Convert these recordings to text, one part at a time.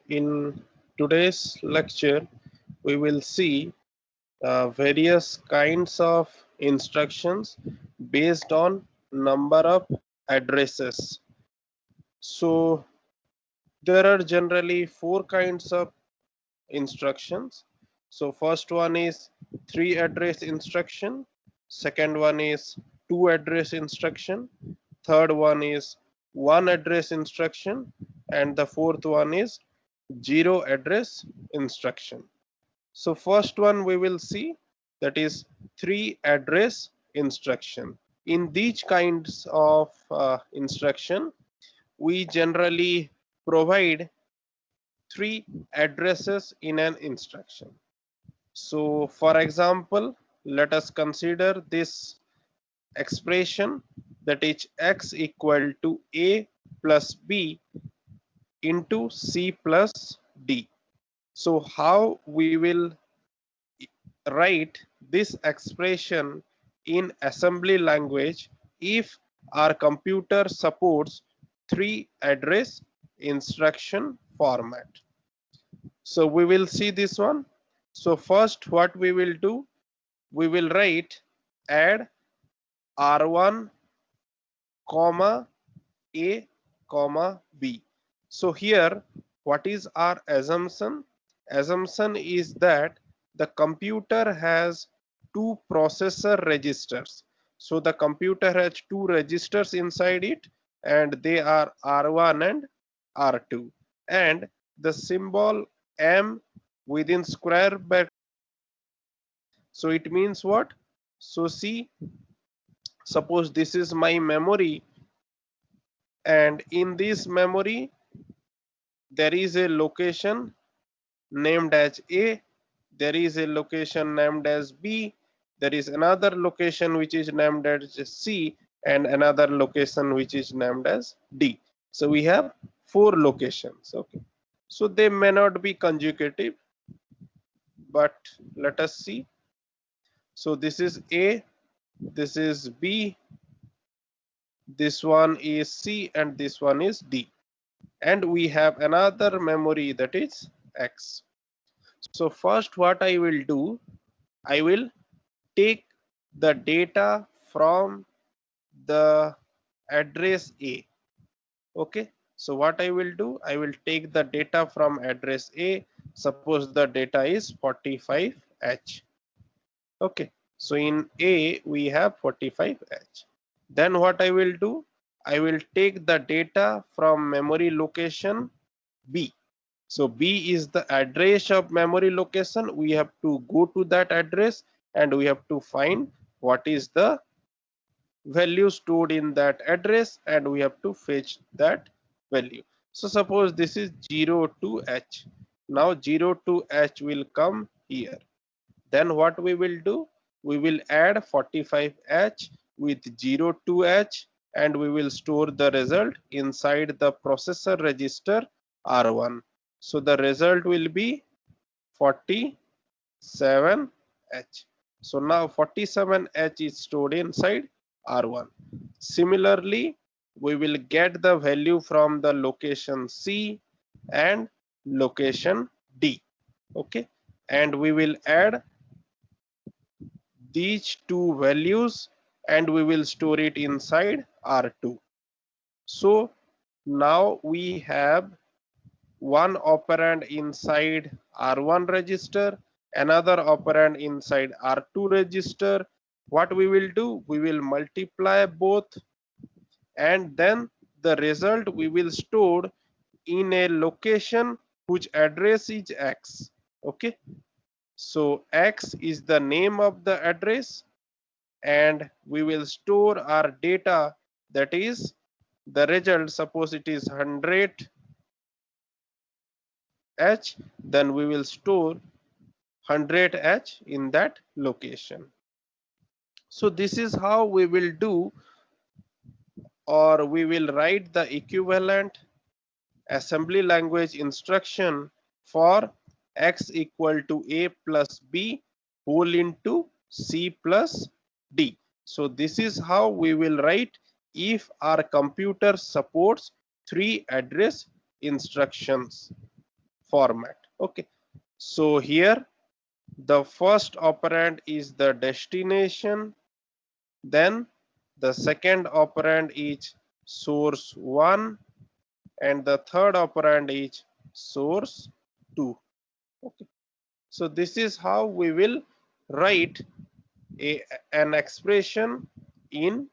In today's lecture, we will see various kinds of instructions based on number of addresses. So there are generally four kinds of instructions. So first one is three address instruction, second one is two address instruction, third one is one address instruction, and the fourth one is zero address instruction. So first one we will see, that is three address instruction. In these kinds of instruction, we generally provide three addresses in an instruction. So for example, let us consider this expression, that is x equal to a plus b into c plus d. So how we will write this expression in assembly language if our computer supports three address instruction format? So we will see this one. So first what we will do, we will write add r1 comma a comma b. So here what is our assumption? Assumption is that the computer has two processor registers. So the computer has two registers inside it, and they are r1 and r2, and the symbol m within square bracket. So it means what? So see, suppose this is my memory, and in this memory there is a location named as A, there is a location named as B, there is another location which is named as C, and another location which is named as D. So we have four locations. Okay, so they may not be consecutive, but let us see. So this is A, this is B, this one is C, and this one is D, and we have another memory, that is X. So first what I will do, I will take the data from the address A. Okay, so what I will do, I will take the data from address A. Suppose the data is 45H. Okay, so in A we have 45H. Then what I will do, I will take the data from memory location B. So B is the address of memory location. We have to go to that address and we have to find what is the value stored in that address, and we have to fetch that value. So suppose this is 02H. Now 02H will come here. Then what we will do, we will add 45H with 02H, and we will store the result inside the processor register R1. So the result will be 47H. So now 47H is stored inside R1. Similarly, we will get the value from the location C and location D. Okay, and we will add these two values and we will store it inside R2. So now we have one operand inside R1 register, another operand inside R2 register. What we will do, we will multiply both, and then the result we will store in a location whose address is X. Okay, so X is the name of the address, and we will store our data, that is the result. Suppose it is 100H, then we will store 100H in that location. So this is how we will do, or we will write the equivalent assembly language instruction for x equal to a plus b whole into c plus d. So this is how we will write if our computer supports three address instructions format. Okay, so here the first operand is the destination, then the second operand is source 1, and the third operand is source 2. Okay, so this is how we will write an expression in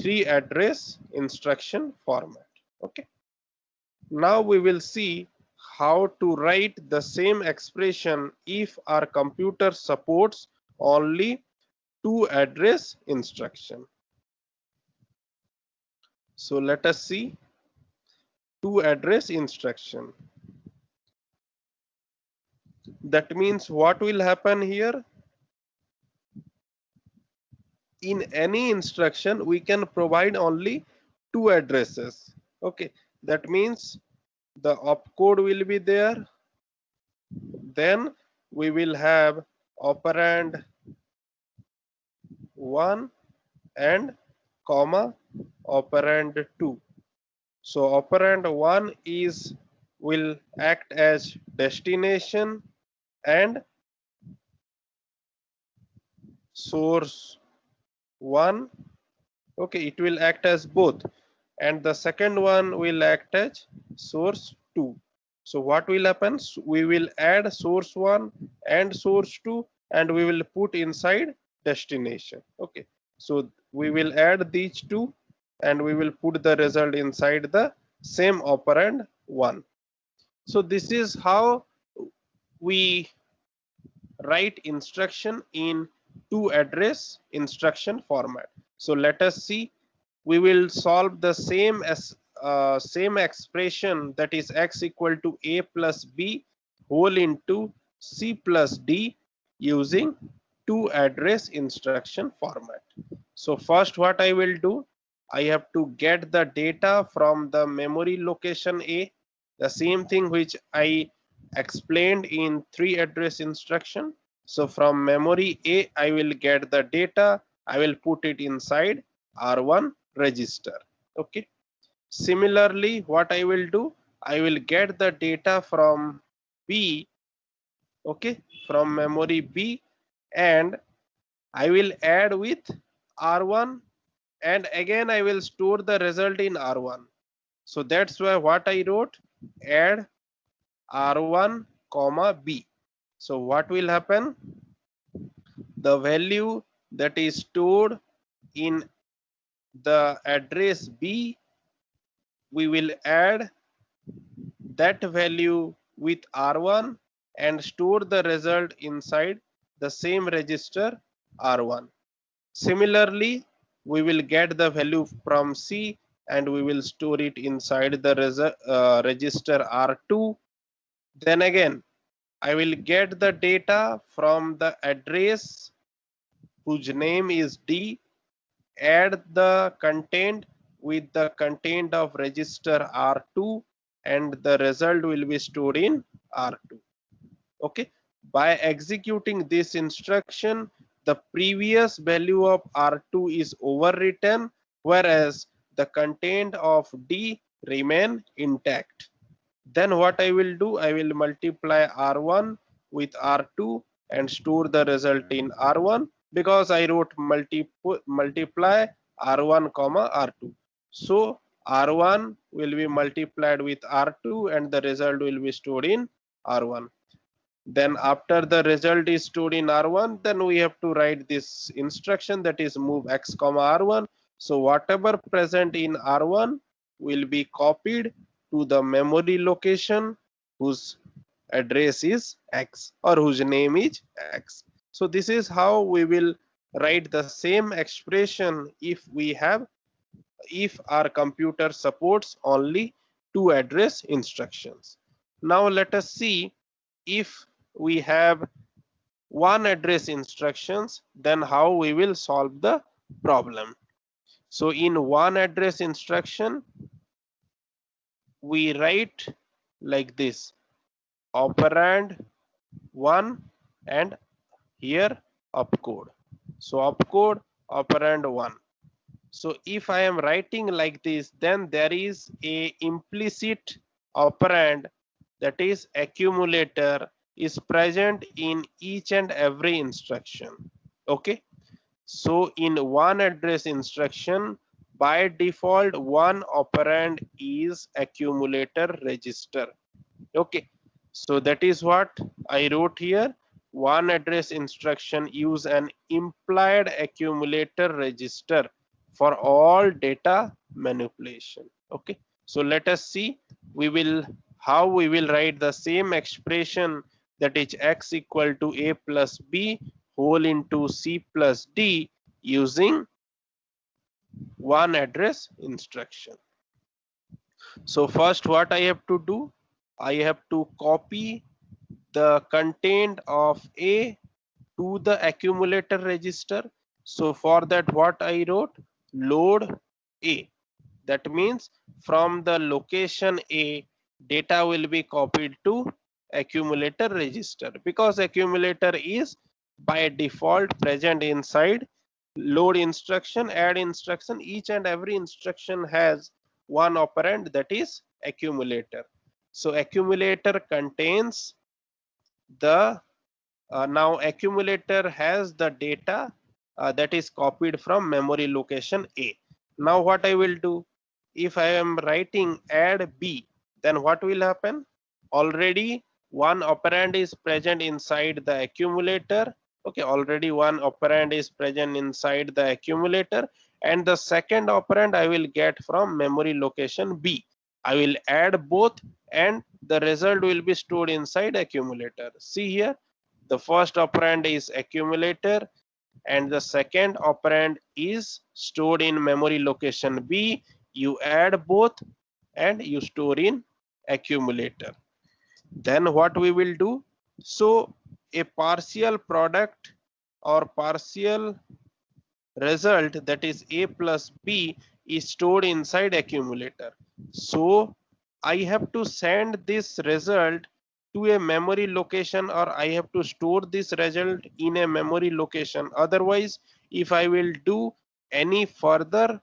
3 address instruction format. Okay, now we will see how to write the same expression if our computer supports only 2 address instruction. So let us see 2 address instruction. That means what will happen here? In any instruction we can provide only 2 addresses. Okay, that means the opcode will be there, then we will have operand 1 and comma operand 2. So operand 1 is will act as destination and source 1. Okay, it will act as both, and the second one will act as source 2. So what will happen? We will add source 1 and source 2 and we will put inside destination. Okay, so we will add these two and we will put the result inside the same operand 1. So this is how we write instruction in 2 address instruction format. So let us see. We will solve the same expression, that is x equal to a plus b whole into c plus d using 2 address instruction format. So first what I will do, I have to get the data from the memory location A, the same thing which I explained in 3 address instruction. So from memory A I will get the data, I will put it inside R1 register. Okay, similarly what I will do, I will get the data from B, okay, from memory B, and I will add with R1, and again I will store the result in R1. So that's why what I wrote, add R1 comma B. So what will happen, the value that is stored in the address B, we will add that value with R1 and store the result inside the same register R1. Similarly, we will get the value from C and we will store it inside the register R2. Then again, I will get the data from the address whose name is D, add the content with the content of register R2, and the result will be stored in R2. Okay, by executing this instruction, the previous value of R2 is overwritten, whereas the content of D remain intact. Then what I will do, I will multiply R1 with R2 and store the result in R1, because I wrote multiply R1 comma R2. So R1 will be multiplied with R2 and the result will be stored in R1. Then after the result is stored in R1, then we have to write this instruction, that is move x comma R1. So whatever present in R1 will be copied to the memory location whose address is X or whose name is X. So this is how we will write the same expression if our computer supports only 2 address instructions. Now let us see, if we have 1 address instructions, then how we will solve the problem. So in 1 address instruction, we write like this, operand 1 and here opcode. So opcode operand 1. So if I am writing like this, then there is a implicit operand, that is accumulator, is present in each and every instruction. Okay, so in one address instruction, by default one operand is accumulator register. Okay, so that is what I wrote here. One address instruction use an implied accumulator register for all data manipulation. Okay, so let us see how we will write the same expression, that is x equal to a plus b whole into c plus d using one address instruction. So first what I have to do, I have to copy the content of A to the accumulator register. So for that what I wrote, load A. That means from the location A, data will be copied to accumulator register, because accumulator is by default present inside load instruction, add instruction. Each and every instruction has one operand, that is accumulator. So accumulator contains the now accumulator has the data that is copied from memory location A. Now what I will do, if I am writing add B, then what will happen? Already one operand is present inside the accumulator. Okay, already one operand is present inside the accumulator, and the second operand I will get from memory location B. I will add both and the result will be stored inside accumulator. See here, the first operand is accumulator and the second operand is stored in memory location B. You add both and you store in accumulator. Then what we will do, so a partial product or partial result, that is A plus B, is stored inside accumulator. So I have to send this result to a memory location, or I have to store this result in a memory location. Otherwise, if I will do any further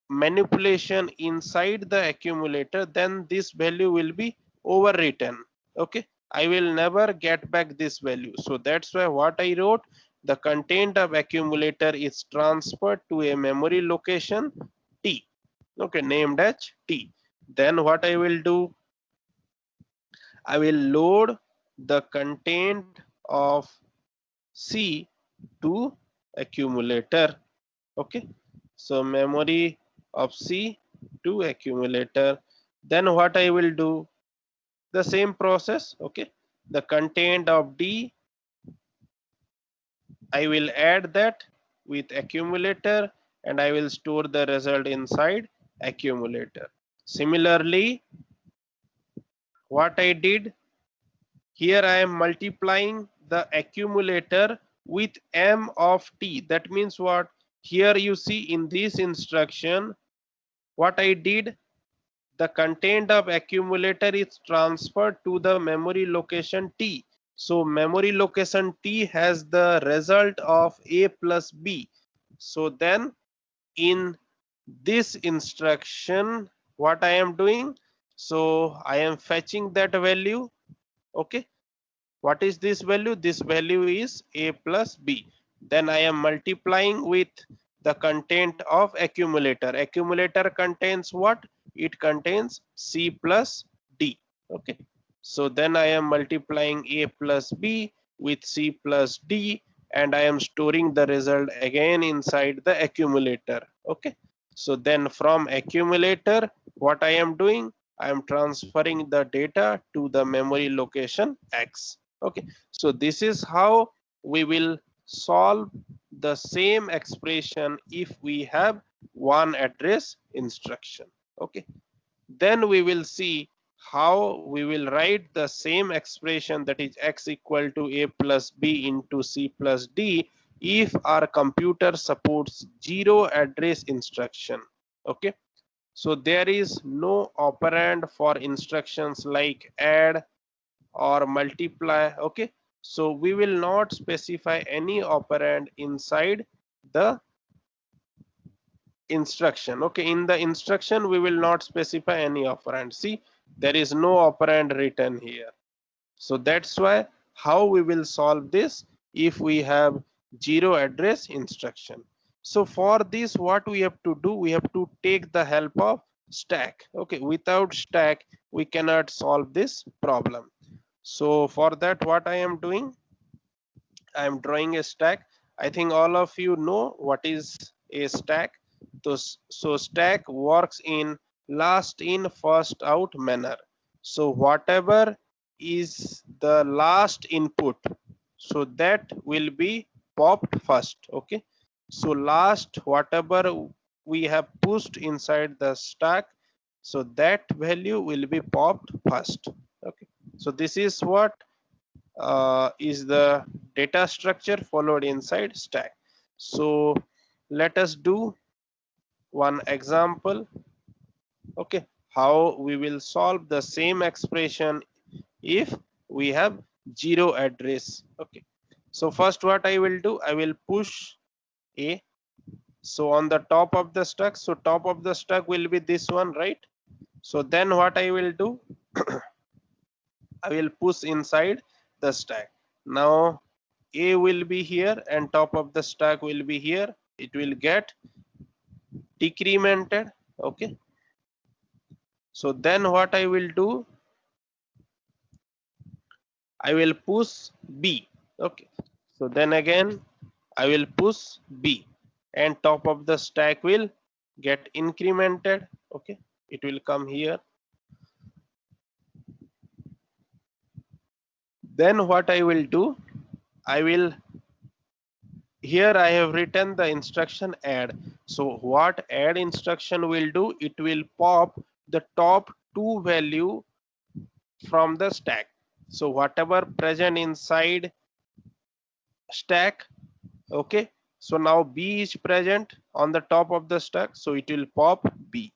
manipulation inside the accumulator, then this value will be overwritten. Okay, I will never get back this value. So that's why what I wrote, the content of accumulator is transferred to a memory location T, okay, named as T. Then what I will do, I will load the content of C to accumulator. Okay, so memory of C to accumulator. Then what I will do, the same process. Okay, the content of D, I will add that with accumulator and I will store the result inside accumulator. Similarly, what I did here, I am multiplying the accumulator with M of T. That means what? Here you see in this instruction, what I did, the content of accumulator is transferred to the memory location T. So memory location T has the result of A plus B. So then in this instruction, what I am doing, so I am fetching that value. Okay, what is this value? This value is A plus B. Then I am multiplying with the content of accumulator. Accumulator contains what? It contains C plus D. Okay, so then I am multiplying A plus B with C plus D and I am storing the result again inside the accumulator. Okay, so then from accumulator, what I am doing, I am transferring the data to the memory location X. Okay, so this is how we will solve the same expression if we have one address instruction. Okay, then we will see how we will write the same expression, that is x equal to a plus b into c plus d, if our computer supports zero address instruction. Okay, so there is no operand for instructions like add or multiply. Okay, so we will not specify any operand inside the instruction. Okay, in the instruction we will not specify any operand. See, There is no operand written here. So that's why how we will solve this if we have zero address instruction. So for this, what we have to do, we have to take the help of stack. Okay, without stack we cannot solve this problem. So for that, what I am doing, I am drawing a stack. I think all of you know what is a stack. So stack works in last in first out manner. So whatever is the last input, so that will be popped first. Okay, so last whatever we have pushed inside the stack, so that value will be popped first. Okay, so this is what is the data structure followed inside stack. So let us do one example. Okay, how we will solve the same expression if we have zero address. Okay, so first what I will do, I will push a, so on the top of the stack, so top of the stack will be this one, right? So then what I will do, I will push inside the stack. Now a will be here and top of the stack will be here. It will get decremented. Okay, so then what I will do, I will push b. Okay, so then again I will push b and top of the stack will get incremented. Okay, it will come here. Then what I will do, I will, here I have written the instruction add. So what add instruction will do, it will pop the top two value from the stack. So whatever present inside stack, okay, so now b is present on the top of the stack, so it will pop b.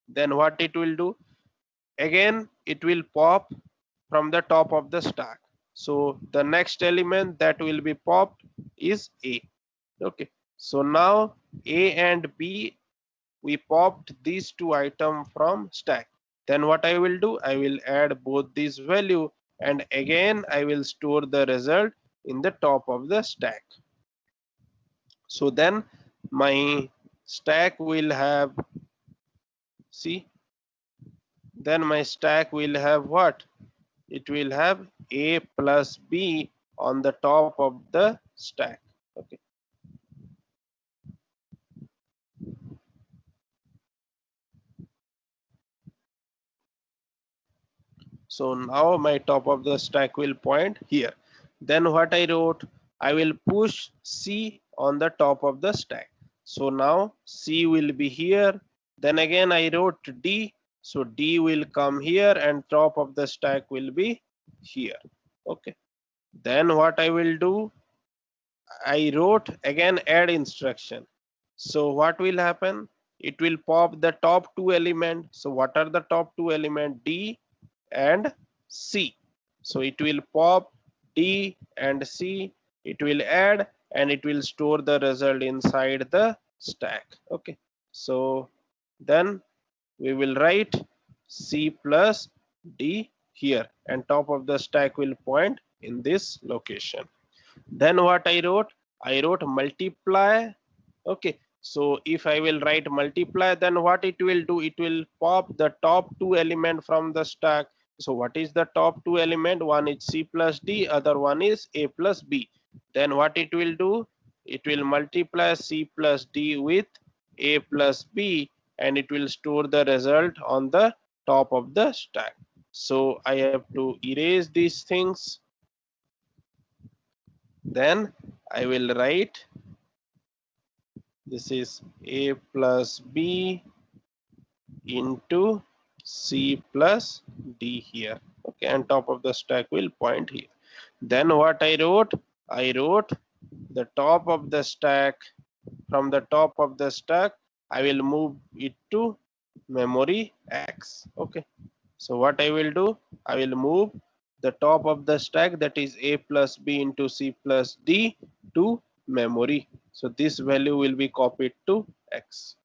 Then what it will do, again it will pop from the top of the stack, so the next element that will be popped is a. Okay, so now a and b, we popped these two items from stack. Then what I will do, I will add both these value and again I will store the result in the top of the stack. So then my stack will have, see, then my stack will have what, it will have a plus b on the top of the stack. Okay, so now my top of the stack will point here. Then what I wrote, I will push c on the top of the stack. So now c will be here. Then again I wrote d, so d will come here and top of the stack will be here. Okay, then what I will do, I wrote again add instruction. So what will happen, it will pop the top two element. So what are the top two element, d and c. So it will pop d and c, it will add and it will store the result inside the stack. Okay, so then we will write c plus d here and top of the stack will point in this location. Then what I wrote, I wrote multiply. Okay, so if I will write multiply, then what it will do, it will pop the top two element from the stack. So what is the top two element, one is c plus d, other one is a plus b. Then what it will do, it will multiply c plus d with a plus b and it will store the result on the top of the stack. So I have to erase these things. Then I will write, this is a plus b into c plus d here. Okay, and top of the stack will point here. Then what I wrote, I wrote the top of the stack, from the top of the stack I will move it to memory x. Okay, so what I will do, I will move the top of the stack, that is a plus b into c plus d, to memory. So this value will be copied to x.